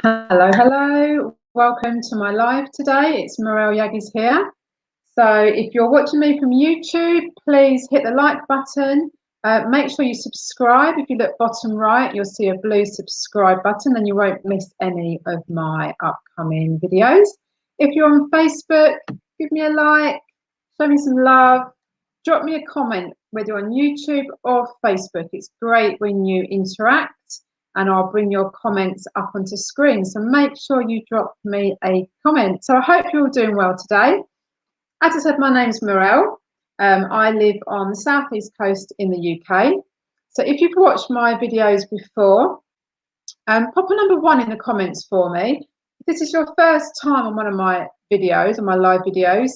Hello. Welcome to my live today. It's Mirelle Yaggis here. So if you're watching me from YouTube, please hit the like button. Make sure you subscribe. If you look bottom right, you'll see a blue subscribe button, and you won't miss any of my upcoming videos. If you're on Facebook, give me a like, show me some love, drop me a comment, whether you're on YouTube or Facebook. It's great when you interact, and I'll bring your comments up onto screen. So make sure you drop me a comment. So I hope you're all doing well today. As I said, my name's Mirelle. I live on the southeast coast in the UK. So if you've watched my videos before, pop a number 1 in the comments for me. If this is your first time on one of my videos, on my live videos,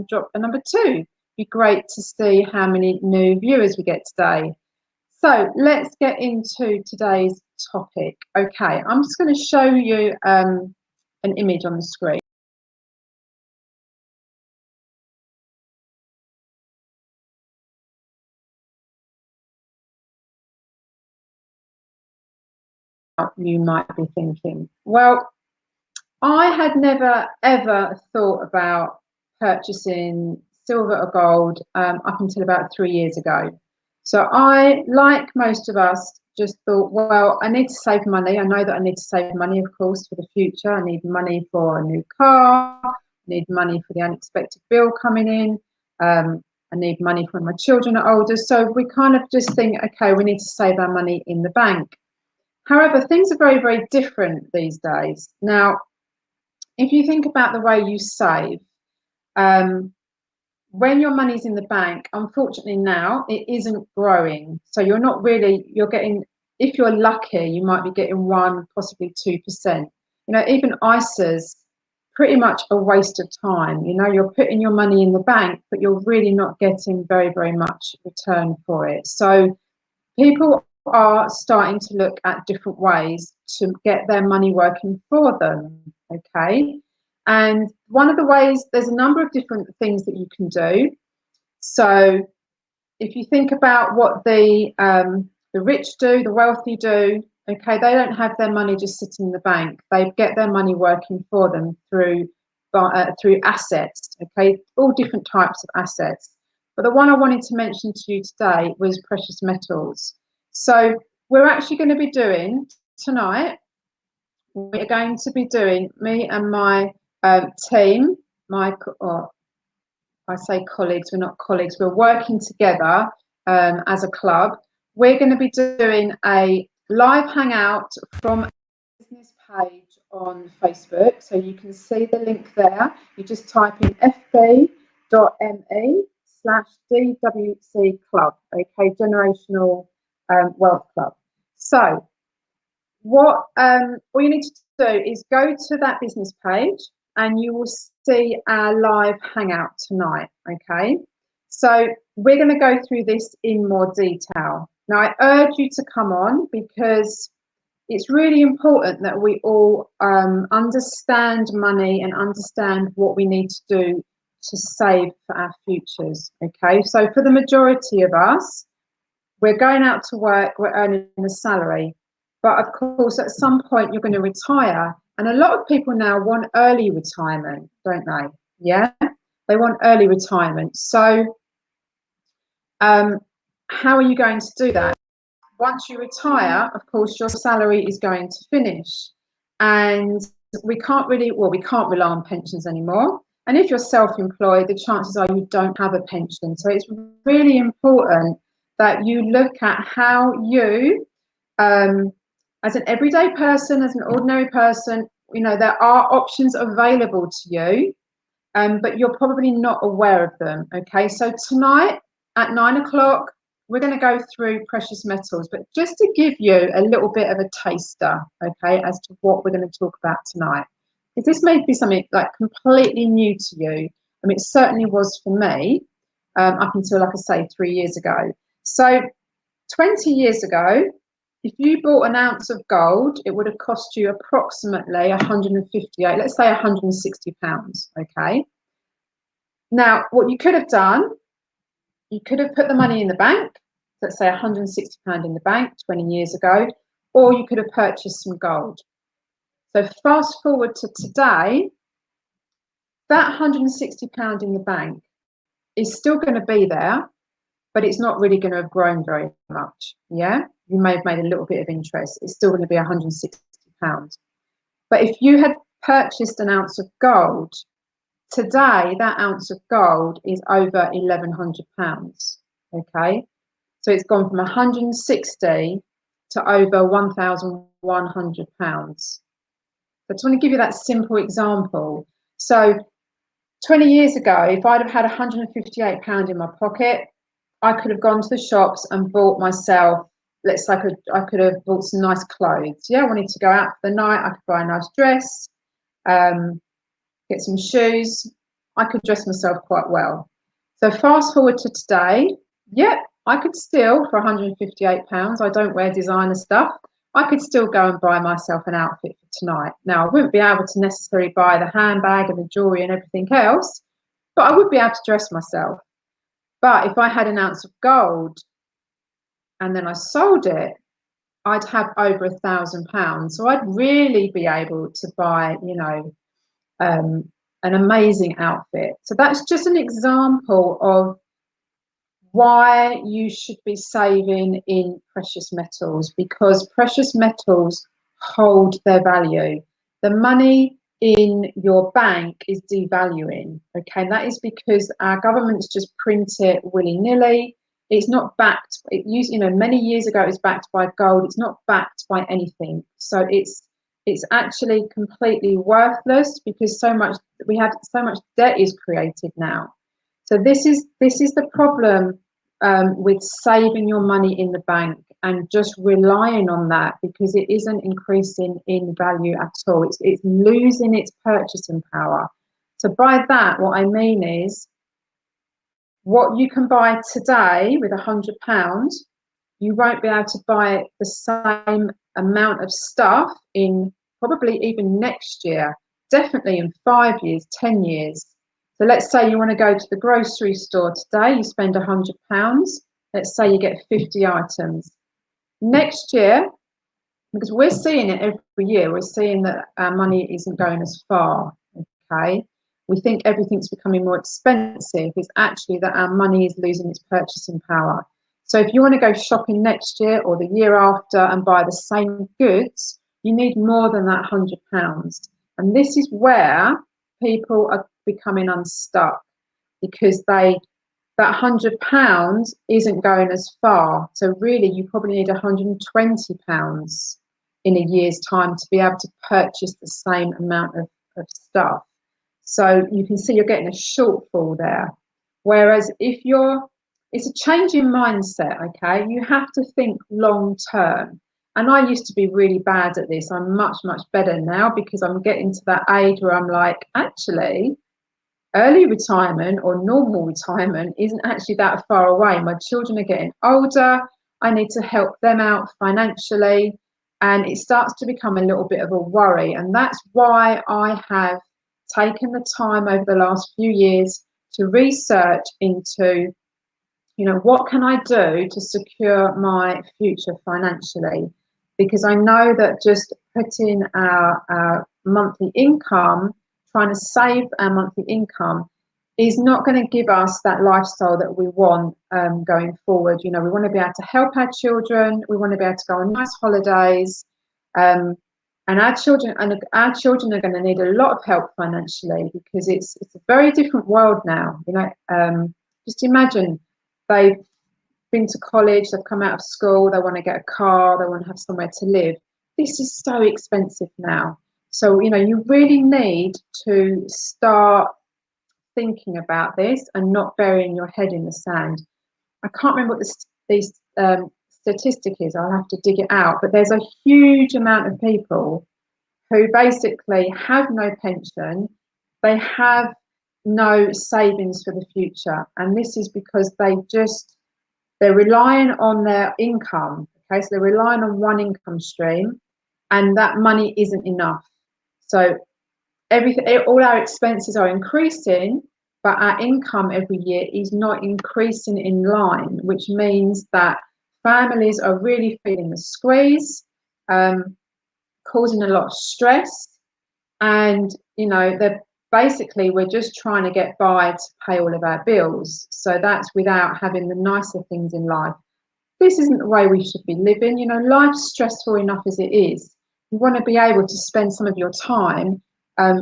drop a number 2. It'd be great to see how many new viewers we get today. So let's get into today's topic. Okay, I'm just going to show you an image on the screen. You might be thinking, well, I had never ever thought about purchasing silver or gold up until about 3 years ago. So I, like most of us, just thought, well, I need to save money. I know that I need to save money, of course, for the future. I need money for a new car. I need money for the unexpected bill coming in. I need money when my children are older. So we kind of just think, okay, we need to save our money in the bank. However, things are very, very different these days. Now, if you think about the way you save, when your money's in the bank, unfortunately now it isn't growing. So you're not really, you're getting, if you're lucky, you might be getting 1, possibly 2%. You know, even ISAs, pretty much a waste of time. You know, you're putting your money in the bank, but you're really not getting very, very much return for it. So people are starting to look at different ways to get their money working for them. Okay. And one of the ways, there's a number of different things that you can do. So if you think about what the rich do, the wealthy do, okay, they don't have their money just sitting in the bank. They get their money working for them through assets, okay, all different types of assets. But the one I wanted to mention to you today was precious metals. So we're actually going to be doing tonight, we're going to be doing, me and my team, or I say colleagues, we're not colleagues, we're working together as a club. We're going to be doing a live hangout from a business page on Facebook. So you can see the link there. You just type in fb.me/DWC Club, okay, Generational Wealth Club. So what all you need to do is go to that business page, and you will see our live hangout tonight. Okay, so we're going to go through this in more detail. Now I urge you to come on, because it's really important that we all understand money and understand what we need to do to save for our futures. Okay, so for the majority of us, we're going out to work, we're earning a salary. But of course, at some point, you're going to retire. And a lot of people now want early retirement, don't they? Yeah, they want early retirement. So how are you going to do that? Once you retire, of course, your salary is going to finish. And we can't rely on pensions anymore. And if you're self-employed, the chances are you don't have a pension. So it's really important that you look at how you, as an everyday person, as an ordinary person, you know, there are options available to you, but you're probably not aware of them. Okay, so tonight at 9 o'clock, we're going to go through precious metals, but just to give you a little bit of a taster, okay, as to what we're going to talk about tonight. Because this may be something like completely new to you. I mean, it certainly was for me up until, like I say, 3 years ago. So 20 years ago, if you bought an ounce of gold, it would have cost you approximately 158, let's say 160 pounds, okay? Now, what you could have done, you could have put the money in the bank, let's say 160 pound in the bank 20 years ago, or you could have purchased some gold. So fast forward to today, that £160 in the bank is still going to be there, but it's not really going to have grown very much. Yeah, you may have made a little bit of interest. It's still going to be £160. But if you had purchased an ounce of gold today, that ounce of gold is over £1,100. Okay, so it's gone from 160 to over £1,100. I just want to give you that simple example. So 20 years ago, if I'd have had £158 in my pocket, I could have gone to the shops and bought myself, let's say I could have bought some nice clothes. Yeah, I wanted to go out for the night, I could buy a nice dress, get some shoes. I could dress myself quite well. So fast forward to today, yeah, I could still, for £158, I don't wear designer stuff, I could still go and buy myself an outfit for tonight. Now, I wouldn't be able to necessarily buy the handbag and the jewellery and everything else, but I would be able to dress myself. But if I had an ounce of gold and then I sold it, I'd have over £1,000. So I'd really be able to buy, an amazing outfit. So that's just an example of why you should be saving in precious metals, because precious metals hold their value. The money in your bank is devaluing. Okay, and that is because our governments just print it willy-nilly. It's not backed. It used, many years ago it was backed by gold. It's not backed by anything. So it's actually completely worthless because we have so much debt is created now. So this is the problem with saving your money in the bank and just relying on that, because it isn't increasing in value at all. It's losing its purchasing power. So by that, what I mean is, what you can buy today with £100, you won't be able to buy the same amount of stuff in probably even next year, definitely in 5 years, 10 years. So let's say you want to go to the grocery store today, you spend £100. Let's say you get 50 items. Next year, because we're seeing it every year, we're seeing that our money isn't going as far, okay? We think everything's becoming more expensive. It's actually that our money is losing its purchasing power. So if you want to go shopping next year or the year after and buy the same goods, you need more than that £100. And this is where people are becoming unstuck, because that £100 isn't going as far. So really, you probably need £120 in a year's time to be able to purchase the same amount of stuff. So you can see you're getting a shortfall there. Whereas it's a change in mindset, okay? You have to think long term. And I used to be really bad at this. I'm much, much better now, because I'm getting to that age where I'm like, actually, early retirement or normal retirement isn't actually that far away. My children are getting older. I need to help them out financially. And it starts to become a little bit of a worry. And that's why I have taken the time over the last few years to research into, what can I do to secure my future financially? Because I know that just putting our monthly income, trying to save our monthly income, is not going to give us that lifestyle that we want going forward. We want to be able to help our children. We want to be able to go on nice holidays. And our children are going to need a lot of help financially, because it's a very different world now. Just imagine, they've been to college, they've come out of school, they want to get a car, they want to have somewhere to live. This is so expensive now. So, you really need to start thinking about this and not burying your head in the sand. I can't remember what the statistic is, I'll have to dig it out, but there's a huge amount of people who basically have no pension, they have no savings for the future. And this is because they're relying on their income. Okay, so they're relying on one income stream, and that money isn't enough. So all our expenses are increasing, but our income every year is not increasing in line, which means that families are really feeling the squeeze. causing a lot of stress, and you know, they're basically, we're just trying to get by to pay all of our bills. So that's without having the nicer things in life. This isn't the way we should be living. You know, life's stressful enough as it is. You want to be able to spend some of your time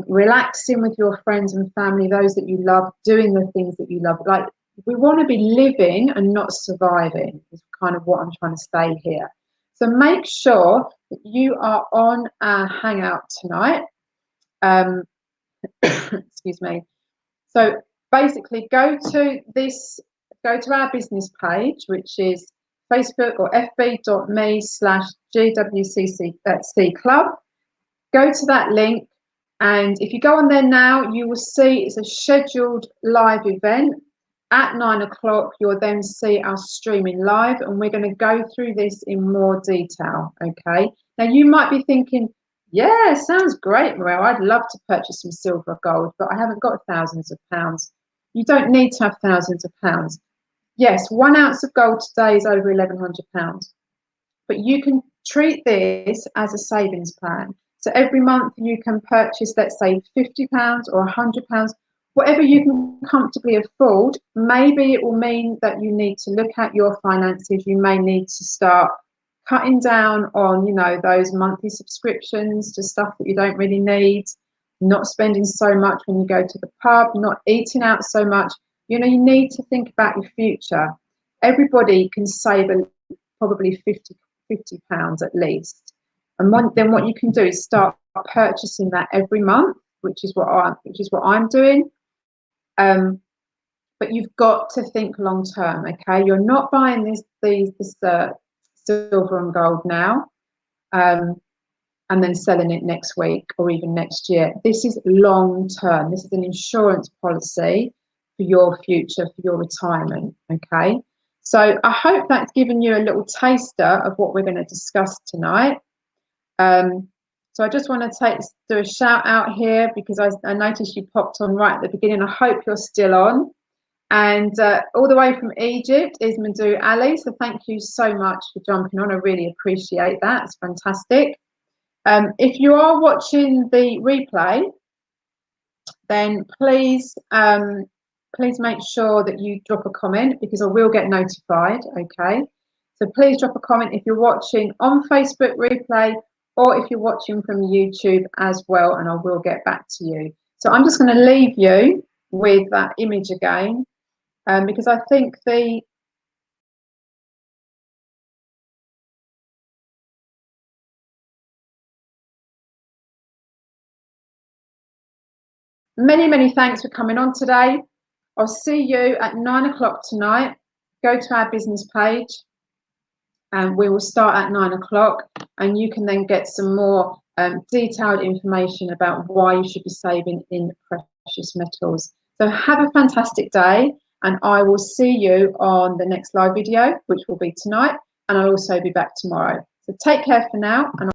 relaxing with your friends and family, those that you love, doing the things that you love. Like, we want to be living and not surviving, is kind of what I'm trying to say here. So make sure that you are on our Hangout tonight. Excuse me. So basically, go to our business page, which is Facebook or fb.me/GWCC club. Go to that link, and if you go on there now, you will see it's a scheduled live event at 9 o'clock. You'll then see us streaming live, and we're going to go through this in more detail. Okay. Now you might be thinking, yeah, sounds great, Morel. I'd love to purchase some silver or gold, but I haven't got thousands of pounds. You don't need to have thousands of pounds. Yes, 1 ounce of gold today is over £1,100, but you can treat this as a savings plan. So every month you can purchase, let's say, £50 or £100, whatever you can comfortably afford. Maybe it will mean that you need to look at your finances. You may need to start cutting down on, you know, those monthly subscriptions to stuff that you don't really need, not spending so much when you go to the pub, not eating out so much. You know, you need to think about your future. Everybody can save probably £50 at least. And then what you can do is start purchasing that every month, which is what I'm doing. But you've got to think long term, okay? You're not buying this silver and gold now and then selling it next week or even next year. This is long term. This is an insurance policy for your future, for your retirement, okay? So I hope that's given you a little taster of what we're going to discuss tonight. So I just want to do a shout out here, because I noticed you popped on right at the beginning. I hope you're still on. And all the way from Egypt is Madhu Ali. So thank you so much for jumping on. I really appreciate that. It's fantastic. If you are watching the replay, then please make sure that you drop a comment, because I will get notified. Okay. So please drop a comment if you're watching on Facebook replay, or if you're watching from YouTube as well, and I will get back to you. So I'm just going to leave you with that image again, because I think many thanks for coming on today. I'll see you at 9 o'clock tonight. Go to our business page, and we will start at 9 o'clock, and you can then get some more detailed information about why you should be saving in precious metals. So have a fantastic day, and I will see you on the next live video, which will be tonight, and I'll also be back tomorrow. So take care for now, and